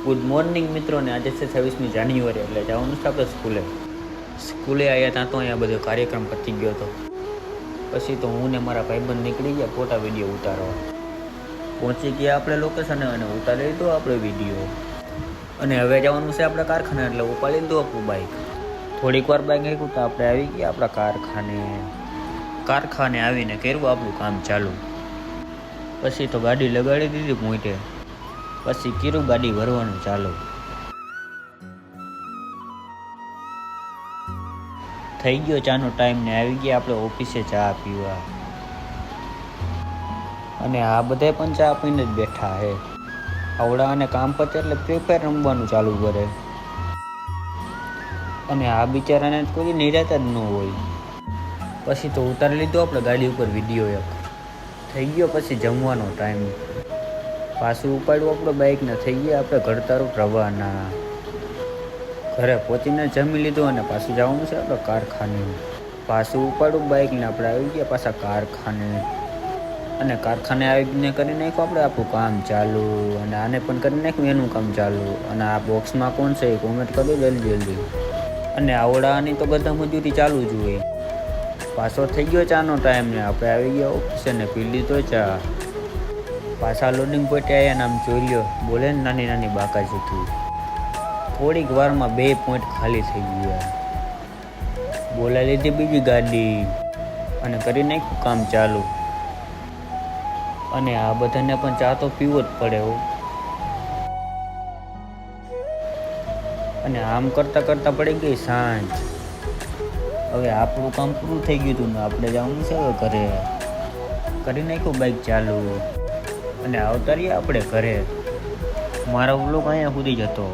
Good morning મિત્રોને, આજે છે 26મી જાન્યુઆરી, એટલે જવાનું છે આપણે સ્કૂલે આવ્યા ત્યાં તો અહીંયા બધો કાર્યક્રમ પતી ગયો હતો. પછી તો હું ને મારા ભાઈબંધ નીકળી ગયા ફોટા વિડીયો ઉતારવા. પહોંચી ગયા આપણે લોકેશને અને ઉતારી લીધો આપણે વિડીયો. અને હવે જવાનું છે આપણા કારખાને, એટલે ઉપાડી લીધું આપણું બાઇક. થોડીક વાર બાઇક આવ્યું તો આપણે આવી ગયા આપણા કારખાને આવીને કર્યું આપણું કામ ચાલુ. પછી તો ગાડી લગાડી દીધી પોઈન્ટે. પછી કર્યું ગાડી ભરવાનું ચાલુ. થઈ ગયો ચાનો ટાઈમ ને આવી ગયા આપણે ઓફિસે ચા પીવા. અને આ બધા પણ ચા પીને જ બેઠા હે. આવડા અને કામ પતે એટલે ફ્રી ફાયર રમવાનું ચાલુ કરે. અને આ બિચારાને કોઈ નિરાત જ ન હોય. પછી તો ઉતારી લીધો આપણે ગાડી ઉપર વિડીયો એક. થઈ ગયો પછી જમવાનો ટાઈમ. પાછું ઉપાડ્યું આપણે બાઇકને. થઈ ગયા આપણે ઘર તરફ રવાના. ઘરે પહોંચીને જમી લીધું અને પાછું જવાનું છે આપણે કારખાને. પાછું ઉપાડ્યું બાઇકને આપણે આવી ગયા પાછા કારખાને. અને કારખાને આવીને કરી નાખ્યું આપણે આપણું કામ ચાલુ. અને આને પણ કરી નાખ્યું એનું કામ ચાલુ. અને આ બોક્સમાં કોણ છે એ કોમેન્ટ કરજો જલ્દી. અને આવડાની તો બધા મજૂરી ચાલુ જ હોય. પાછો થઈ ગયો ચાનો ટાઈમ ને આપણે આવી ગયા ઓફિસે ને પી લીધો ચા. પાછા લોડિંગ પોઈન્ટ આવ્યા ને આમ જોઈ લ્યો, બોલે ને નાની નાની બાકાજીથી. થોડીક વારમાં 2 પોઈન્ટ ખાલી થઈ ગયા. બોલાવી લીધી બીજી ગાડી અને કરી નાખ્યું કામ ચાલુ. અને આ બધાને પણ ચા તો પીવો જ પડે હો. અને આમ કરતાં કરતાં પડી ગઈ સાંજ. હવે આપણું કામ પૂરું થઈ ગયું હતું ને આપણે જવાનું છે હવે ઘરે. કરી નાખ્યું બાઇક ચાલુ અને આવતા રહ્યા આપણે ઘરે. મારો વ્લોગ અહીંયા સુધી જ હતો.